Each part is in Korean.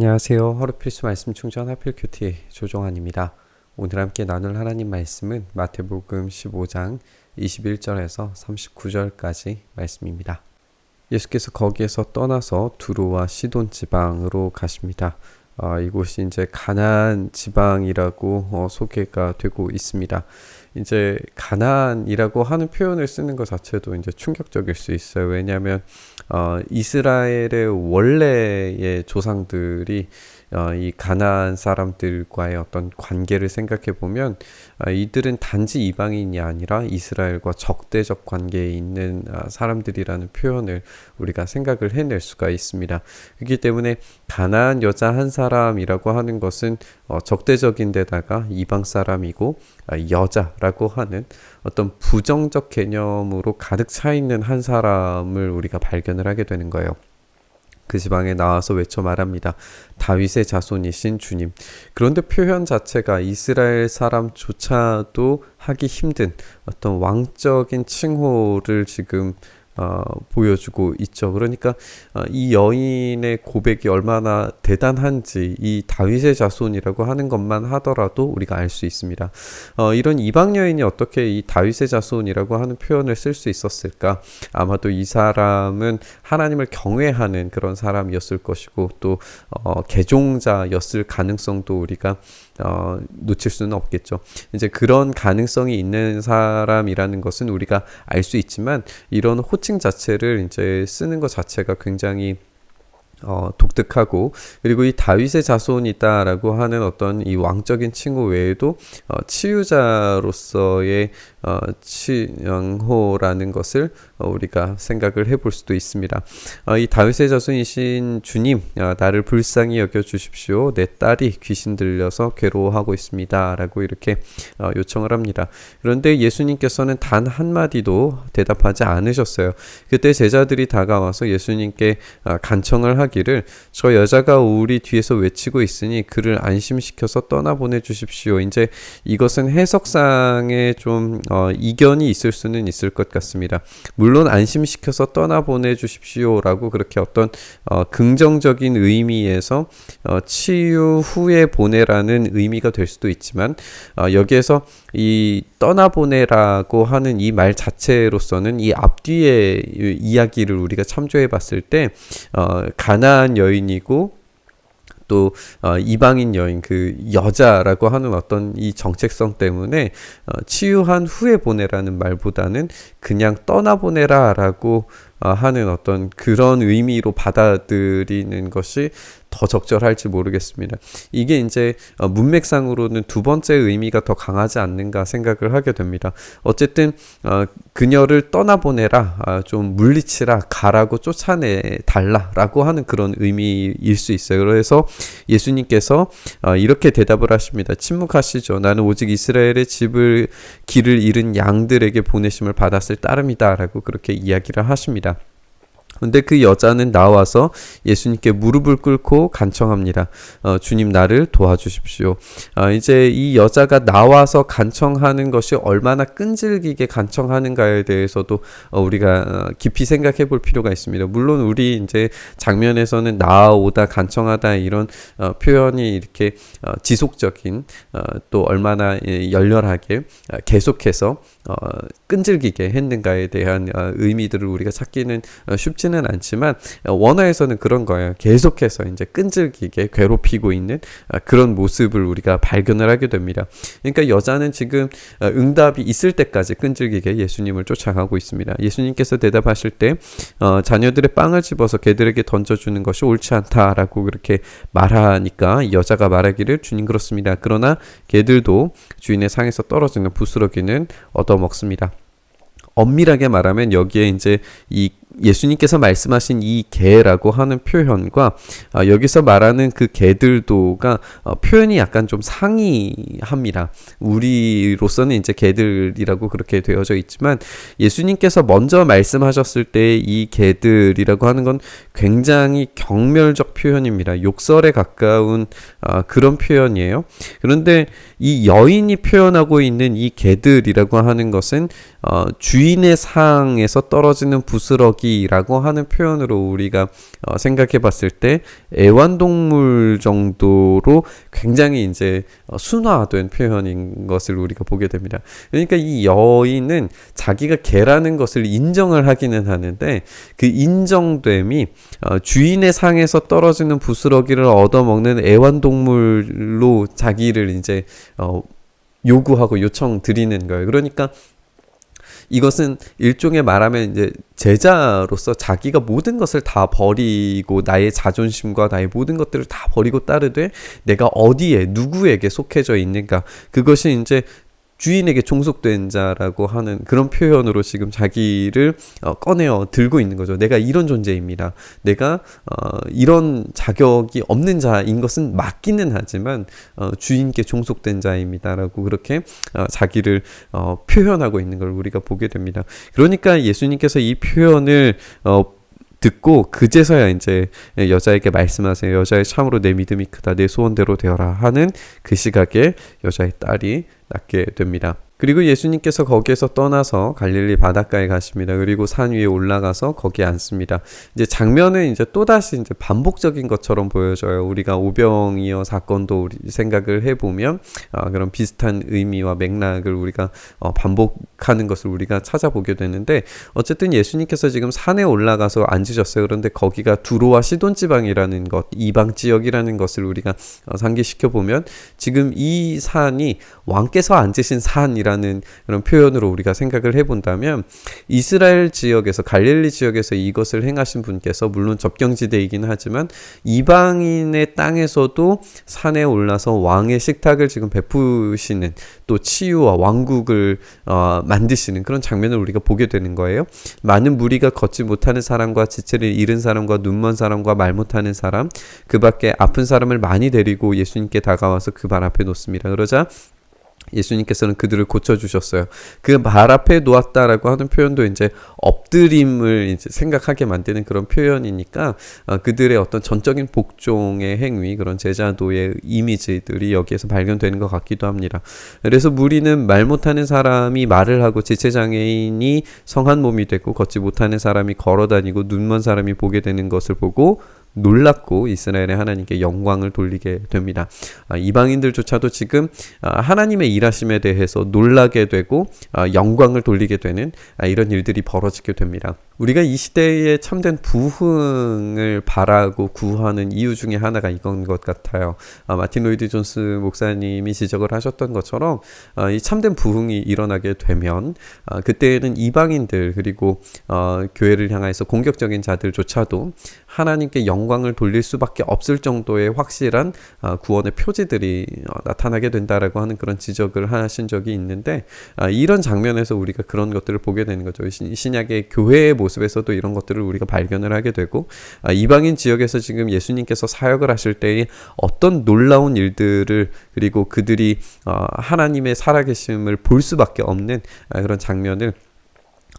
안녕하세요. 하루 필수 말씀 충전 하필 큐티 조종환입니다. 오늘 함께 나눌 하나님 말씀은 마태복음 15장 21절에서 39절까지 말씀입니다. 예수께서 거기에서 떠나서 두로와 시돈 지방으로 가십니다. 이곳이 이제 가나안 지방이라고 소개가 되고 있습니다. 이제 가나안이라고 하는 표현을 쓰는 것 자체도 이제 충격적일 수 있어요. 왜냐하면 이스라엘의 원래의 조상들이 이 가나안 사람들과의 어떤 관계를 생각해 보면 이들은 단지 이방인이 아니라 이스라엘과 적대적 관계에 있는 사람들이라는 표현을 우리가 생각을 해낼 수가 있습니다. 그렇기 때문에 가나안 여자 한 사람이라고 하는 것은 적대적인 데다가 이방 사람이고 여자라고 하는 어떤 부정적 개념으로 가득 차 있는 한 사람을 우리가 발견을 하게 되는 거예요. 그 지방에 나와서 외쳐 말합니다. 다윗의 자손이신 주님. 그런데 표현 자체가 이스라엘 사람조차도 하기 힘든 어떤 왕적인 칭호를 지금 보여주고 있죠. 그러니까 이 여인의 고백이 얼마나 대단한지 이 다윗의 자손이라고 하는 것만 하더라도 우리가 알 수 있습니다. 이런 이방 여인이 어떻게 이 다윗의 자손이라고 하는 표현을 쓸 수 있었을까? 아마도 이 사람은 하나님을 경외하는 그런 사람이었을 것이고 또 개종자였을 가능성도 우리가 놓칠 수는 없겠죠. 이제 그런 가능성이 있는 사람이라는 것은 우리가 알 수 있지만 이런 호칭 자체를 이제 쓰는 것 자체가 굉장히 독특하고 그리고 이 다윗의 자손이다라고 하는 어떤 이 왕적인 칭호 외에도 치유자로서의 칭호라는 것을 우리가 생각을 해볼 수도 있습니다. 이 다윗의 자손이신 주님, 나를 불쌍히 여겨 주십시오. 내 딸이 귀신 들려서 괴로워하고 있습니다. 라고 이렇게 요청을 합니다. 그런데 예수님께서는 단 한마디도 대답하지 않으셨어요. 그때 제자들이 다가와서 예수님께 간청을 하기를 저 여자가 우리 뒤에서 외치고 있으니 그를 안심시켜서 떠나보내 주십시오. 이제 이것은 해석상에 좀 이견이 있을 수는 있을 것 같습니다. 물론 안심시켜서 떠나보내 주십시오라고 그렇게 어떤 긍정적인 의미에서 치유 후에 보내라는 의미가 될 수도 있지만 여기에서 이 떠나보내라고 하는 이 말 자체로서는 이 앞뒤의 이야기를 우리가 참조해 봤을 때 가나안 여인이고 또 이방인 여인 그 여자라고 하는 어떤 이 정체성 때문에 치유한 후에 보내라는 말보다는 그냥 떠나보내라라고 하는 어떤 그런 의미로 받아들이는 것이 더 적절할지 모르겠습니다. 이게 이제 문맥상으로는 두 번째 의미가 더 강하지 않는가 생각을 하게 됩니다. 어쨌든 그녀를 떠나보내라, 좀 물리치라, 가라고 쫓아내 달라라고 하는 그런 의미일 수 있어요. 그래서 예수님께서 이렇게 대답을 하십니다. 침묵하시죠. 나는 오직 이스라엘의 길을 잃은 양들에게 보내심을 받았을 따름이다라고 그렇게 이야기를 하십니다. 근데 그 여자는 나와서 예수님께 무릎을 꿇고 간청합니다. 주님 나를 도와주십시오. 이제 이 여자가 나와서 간청하는 것이 얼마나 끈질기게 간청하는가에 대해서도 우리가 깊이 생각해 볼 필요가 있습니다. 물론 우리 이제 장면에서는 나오다 간청하다 이런 표현이 이렇게 지속적인 또 얼마나 열렬하게 계속해서 끈질기게 했는가에 대한 의미들을 우리가 찾기는 쉽지는 않지만 원어에서는 그런 거예요. 계속해서 이제 끈질기게 괴롭히고 있는 그런 모습을 우리가 발견을 하게 됩니다. 그러니까 여자는 지금 응답이 있을 때까지 끈질기게 예수님을 쫓아가고 있습니다. 예수님께서 대답하실 때 자녀들의 빵을 집어서 개들에게 던져주는 것이 옳지 않다라고 그렇게 말하니까 여자가 말하기를 주님 그렇습니다. 그러나 개들도 주인의 상에서 떨어지는 부스러기는 얻어먹습니다. 엄밀하게 말하면 여기에 이제 이 예수님께서 말씀하신 이 개라고 하는 표현과 여기서 말하는 그 개들도가 표현이 약간 좀 상이합니다. 우리로서는 이제 개들이라고 그렇게 되어져 있지만 예수님께서 먼저 말씀하셨을 때 이 개들이라고 하는 건 굉장히 경멸적 표현입니다. 욕설에 가까운 그런 표현이에요. 그런데 이 여인이 표현하고 있는 이 개들이라고 하는 것은 주인의 상에서 떨어지는 부스러기 자기라고 하는 표현으로 우리가 생각해 봤을 때 애완동물 정도로 굉장히 이제 순화된 표현인 것을 우리가 보게 됩니다. 그러니까 이 여인은 자기가 개라는 것을 인정을 하기는 하는데 그 인정됨이 주인의 상에서 떨어지는 부스러기를 얻어먹는 애완동물로 자기를 이제 요구하고 요청 드리는 거예요. 그러니까 이것은 일종의 말하면 이제 제자로서 자기가 모든 것을 다 버리고 나의 자존심과 나의 모든 것들을 다 버리고 따르되 내가 어디에 누구에게 속해져 있는가, 그것이 이제 주인에게 종속된 자라고 하는 그런 표현으로 지금 자기를 꺼내어 들고 있는 거죠. 내가 이런 존재입니다. 내가 이런 자격이 없는 자인 것은 맞기는 하지만 주인께 종속된 자입니다라고 그렇게 자기를 표현하고 있는 걸 우리가 보게 됩니다. 그러니까 예수님께서 이 표현을 듣고 그제서야 이제 여자에게 말씀하세요. 여자의 참으로 내 믿음이 크다. 내 소원대로 되어라 하는 그 시각에 여자의 딸이 낳게 됩니다. 그리고 예수님께서 거기에서 떠나서 갈릴리 바닷가에 가십니다. 그리고 산 위에 올라가서 거기에 앉습니다. 이제 장면은 이제 또다시 이제 반복적인 것처럼 보여져요. 우리가 오병이어 사건도 우리 생각을 해보면 그런 비슷한 의미와 맥락을 우리가 반복하는 것을 우리가 찾아보게 되는데, 어쨌든 예수님께서 지금 산에 올라가서 앉으셨어요. 그런데 거기가 두로와 시돈 지방이라는 것, 이방 지역이라는 것을 우리가 상기시켜 보면 지금 이 산이 왕께서 앉으신 산이라 라는 그런 표현으로 우리가 생각을 해본다면, 이스라엘 지역에서 갈릴리 지역에서 이것을 행하신 분께서 물론 접경지대이긴 하지만 이방인의 땅에서도 산에 올라서 왕의 식탁을 지금 베푸시는, 또 치유와 왕국을 만드시는 그런 장면을 우리가 보게 되는 거예요. 많은 무리가 걷지 못하는 사람과 지체를 잃은 사람과 눈먼 사람과 말 못하는 사람, 그 밖에 아픈 사람을 많이 데리고 예수님께 다가와서 그 발 앞에 놓습니다. 그러자 예수님께서는 그들을 고쳐주셨어요. 그 발 앞에 놓았다라고 하는 표현도 이제 엎드림을 이제 생각하게 만드는 그런 표현이니까 그들의 어떤 전적인 복종의 행위, 그런 제자도의 이미지들이 여기에서 발견되는 것 같기도 합니다. 그래서 무리는 말 못하는 사람이 말을 하고 지체장애인이 성한 몸이 되고 걷지 못하는 사람이 걸어다니고 눈먼 사람이 보게 되는 것을 보고 놀랍고 이스라엘의 하나님께 영광을 돌리게 됩니다. 이방인들조차도 지금 하나님의 일하심에 대해서 놀라게 되고 영광을 돌리게 되는 이런 일들이 벌어지게 됩니다. 우리가 이 시대에 참된 부흥을 바라고 구하는 이유 중에 하나가 이건 것 같아요. 마틴 로이드 존스 목사님이 지적을 하셨던 것처럼 이 참된 부흥이 일어나게 되면 그때에는 이방인들 그리고 교회를 향해서 공격적인 자들조차도 하나님께 영광을 돌릴 수밖에 없을 정도의 확실한 구원의 표지들이 나타나게 된다라고 하는 그런 지적을 하신 적이 있는데, 이런 장면에서 우리가 그런 것들을 보게 되는 거죠. 신약의 교회의 모습에서도 이런 것들을 우리가 발견을 하게 되고, 이방인 지역에서 지금 예수님께서 사역을 하실 때의 어떤 놀라운 일들을, 그리고 그들이 하나님의 살아계심을 볼 수밖에 없는 그런 장면을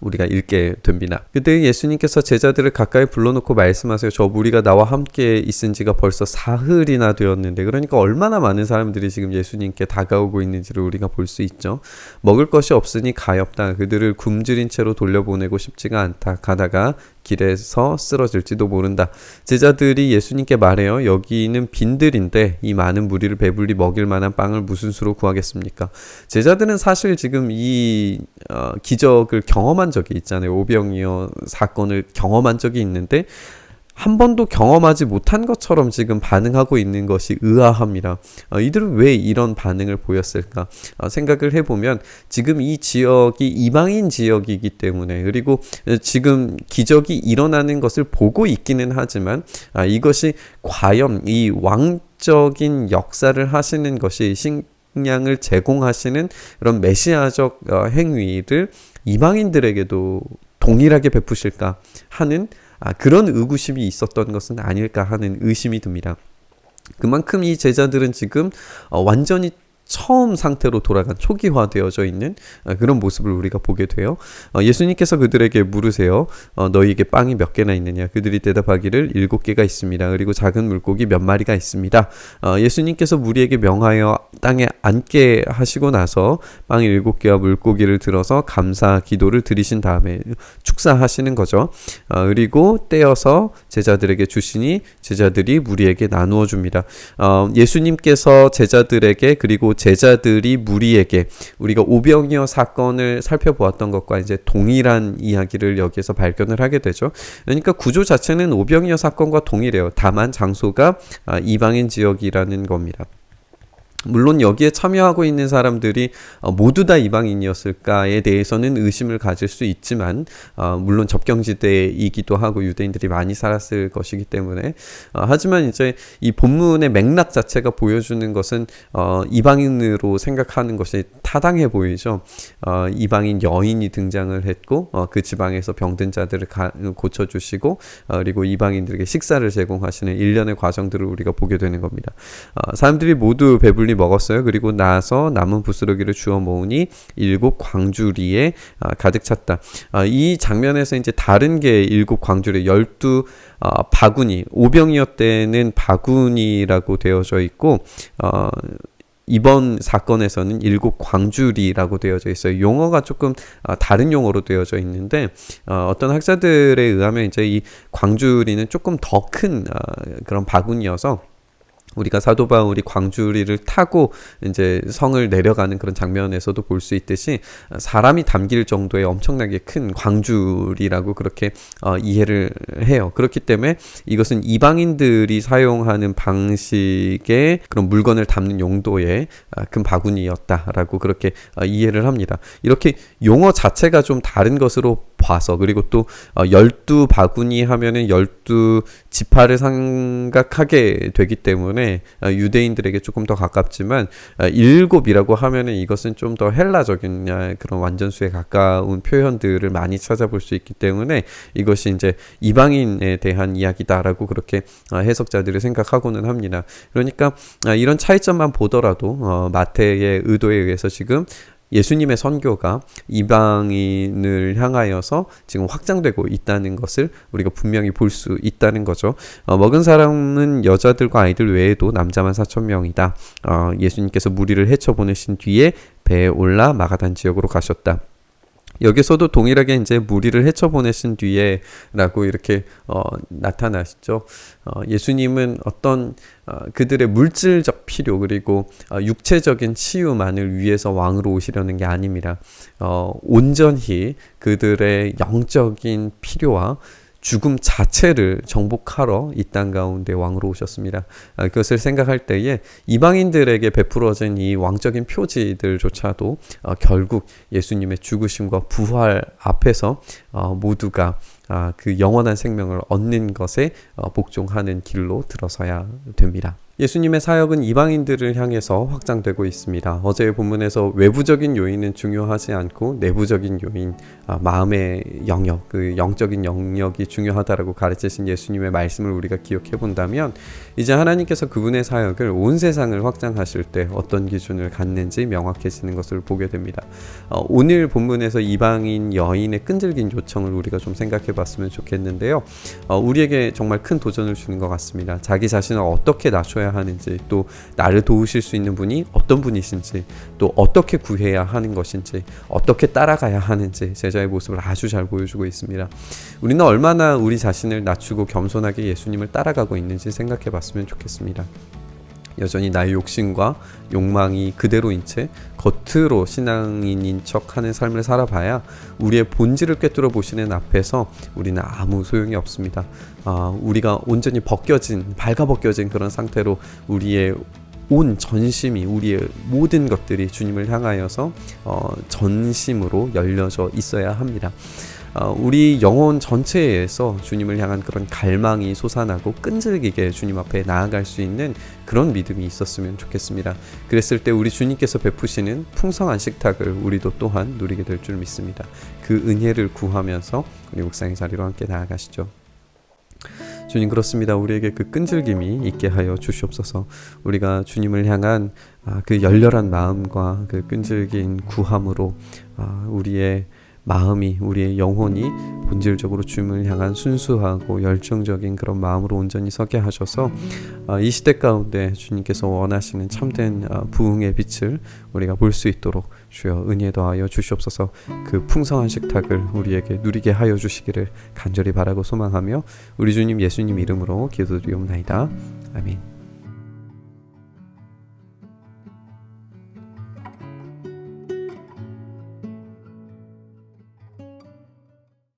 우리가 읽게 됩니다. 그때 예수님께서 제자들을 가까이 불러놓고 말씀하세요. 저 무리가 나와 함께 있은 지가 벌써 사흘이나 되었는데, 그러니까 얼마나 많은 사람들이 지금 예수님께 다가오고 있는지를 우리가 볼 수 있죠. 먹을 것이 없으니 가엾다. 그들을 굶주린 채로 돌려보내고 싶지가 않다. 가다가 길에서 쓰러질지도 모른다. 제자들이 예수님께 말해요. 여기는 빈들인데 이 많은 무리를 배불리 먹일 만한 빵을 무슨 수로 구하겠습니까? 제자들은 사실 지금 이 기적을 경험한 적이 있잖아요. 오병이어 사건을 경험한 적이 있는데 한 번도 경험하지 못한 것처럼 지금 반응하고 있는 것이 의아합니다. 이들은 왜 이런 반응을 보였을까? 생각을 해보면 지금 이 지역이 이방인 지역이기 때문에, 그리고 지금 기적이 일어나는 것을 보고 있기는 하지만 이것이 과연 이 왕적인 역사를 하시는 것이 식량을 제공하시는 그런 메시아적 행위를 이방인들에게도 동일하게 베푸실까 하는 그런 의구심이 있었던 것은 아닐까 하는 의심이 듭니다. 그만큼 이 제자들은 지금 완전히 처음 상태로 돌아간 초기화되어져 있는 그런 모습을 우리가 보게 돼요. 예수님께서 그들에게 물으세요. 너희에게 빵이 몇 개나 있느냐? 그들이 대답하기를 7개가 있습니다. 그리고 작은 물고기 몇 마리가 있습니다. 예수님께서 무리에게 명하여 땅에 앉게 하시고 나서 빵 7개와 물고기를 들어서 감사 기도를 드리신 다음에 축사하시는 거죠. 그리고 떼어서 제자들에게 주시니 제자들이 무리에게 나누어 줍니다. 예수님께서 제자들에게 그리고 제자들이 무리에게 우리가 오병이어 사건을 살펴보았던 것과 이제 동일한 이야기를 여기에서 발견을 하게 되죠. 그러니까 구조 자체는 오병이어 사건과 동일해요. 다만 장소가 이방인 지역이라는 겁니다. 물론 여기에 참여하고 있는 사람들이 모두 다 이방인이었을까에 대해서는 의심을 가질 수 있지만 물론 접경지대이기도 하고 유대인들이 많이 살았을 것이기 때문에 하지만 이제 이 본문의 맥락 자체가 보여주는 것은 이방인으로 생각하는 것이 타당해 보이죠. 이방인 여인이 등장을 했고 그 지방에서 병든 자들을 고쳐주시고 그리고 이방인들에게 식사를 제공하시는 일련의 과정들을 우리가 보게 되는 겁니다. 사람들이 모두 배불리 먹었어요. 그리고 나서 남은 부스러기를 주워 모으니 7 광주리에 가득 찼다. 이 장면에서 이제 다른 게 7 광주리 12 바구니, 오병이어 때는 바구니라고 되어져 있고 이번 사건에서는 7 광주리라고 되어져 있어요. 용어가 조금 다른 용어로 되어져 있는데 어떤 학자들에 의하면 이제 이 광주리는 조금 더 큰 그런 바구니여서 우리가 사도 바울이 광주리를 타고 이제 성을 내려가는 그런 장면에서도 볼 수 있듯이 사람이 담길 정도의 엄청나게 큰 광주리라고 그렇게 이해를 해요. 그렇기 때문에 이것은 이방인들이 사용하는 방식의 그런 물건을 담는 용도의 큰 바구니였다라고 그렇게 이해를 합니다. 이렇게 용어 자체가 좀 다른 것으로 봐서 그리고 또 12 바구니 하면은 12 지파를 생각하게 되기 때문에 유대인들에게 조금 더 가깝지만 7이라고 하면은 이것은 좀 더 헬라적인 그런 완전수에 가까운 표현들을 많이 찾아볼 수 있기 때문에 이것이 이제 이방인에 대한 이야기다라고 그렇게 해석자들이 생각하고는 합니다. 그러니까 이런 차이점만 보더라도 마태의 의도에 의해서 지금 예수님의 선교가 이방인을 향하여서 지금 확장되고 있다는 것을 우리가 분명히 볼 수 있다는 거죠. 먹은 사람은 여자들과 아이들 외에도 남자만 4,000명이다. 예수님께서 무리를 헤쳐보내신 뒤에 배에 올라 마가단 지역으로 가셨다. 여기서도 동일하게 이제 무리를 헤쳐보내신 뒤에라고 이렇게 나타나시죠. 예수님은 어떤 그들의 물질적 필요 그리고 육체적인 치유만을 위해서 왕으로 오시려는 게 아닙니다. 온전히 그들의 영적인 필요와 죽음 자체를 정복하러 이 땅 가운데 왕으로 오셨습니다. 그것을 생각할 때에 이방인들에게 베풀어진 이 왕적인 표지들조차도 결국 예수님의 죽으심과 부활 앞에서 모두가 그 영원한 생명을 얻는 것에 복종하는 길로 들어서야 됩니다. 예수님의 사역은 이방인들을 향해서 확장되고 있습니다. 어제의 본문에서 외부적인 요인은 중요하지 않고 내부적인 요인, 마음의 영역, 그 영적인 영역이 중요하다라고 가르치신 예수님의 말씀을 우리가 기억해 본다면 이제 하나님께서 그분의 사역을 온 세상을 확장하실 때 어떤 기준을 갖는지 명확해지는 것을 보게 됩니다. 오늘 본문에서 이방인 여인의 끈질긴 요청을 우리가 좀 생각해 봤으면 좋겠는데요. 우리에게 정말 큰 도전을 주는 것 같습니다. 자기 자신을 어떻게 낮춰야 하는지, 또 나를 도우실 수 있는 분이 어떤 분이신지, 또 어떻게 구해야 하는 것인지, 어떻게 따라가야 하는지 제자의 모습을 아주 잘 보여주고 있습니다. 우리는 얼마나 우리 자신을 낮추고 겸손하게 예수님을 따라가고 있는지 생각해 봤으면 좋겠습니다. 여전히 나의 욕심과 욕망이 그대로인 채 겉으로 신앙인인 척하는 삶을 살아봐야 우리의 본질을 꿰뚫어 보시는 앞에서 우리는 아무 소용이 없습니다. 우리가 온전히 발가벗겨진 그런 상태로 우리의 온 전심이, 우리의 모든 것들이 주님을 향하여서 전심으로 열려져 있어야 합니다. 우리 영혼 전체에서 주님을 향한 그런 갈망이 솟아나고 끈질기게 주님 앞에 나아갈 수 있는 그런 믿음이 있었으면 좋겠습니다. 그랬을 때 우리 주님께서 베푸시는 풍성한 식탁을 우리도 또한 누리게 될 줄 믿습니다. 그 은혜를 구하면서 우리 묵상의 자리로 함께 나아가시죠. 주님 그렇습니다. 우리에게 그 끈질김이 있게 하여 주시옵소서. 우리가 주님을 향한 그 열렬한 마음과 그 끈질긴 구함으로 우리의 마음이, 우리의 영혼이 본질적으로 주님을 향한 순수하고 열정적인 그런 마음으로 온전히 서게 하셔서 이 시대 가운데 주님께서 원하시는 참된 부흥의 빛을 우리가 볼 수 있도록 주여 은혜 더하여 주시옵소서. 그 풍성한 식탁을 우리에게 누리게 하여 주시기를 간절히 바라고 소망하며 우리 주님 예수님 이름으로 기도드리옵나이다. 아멘.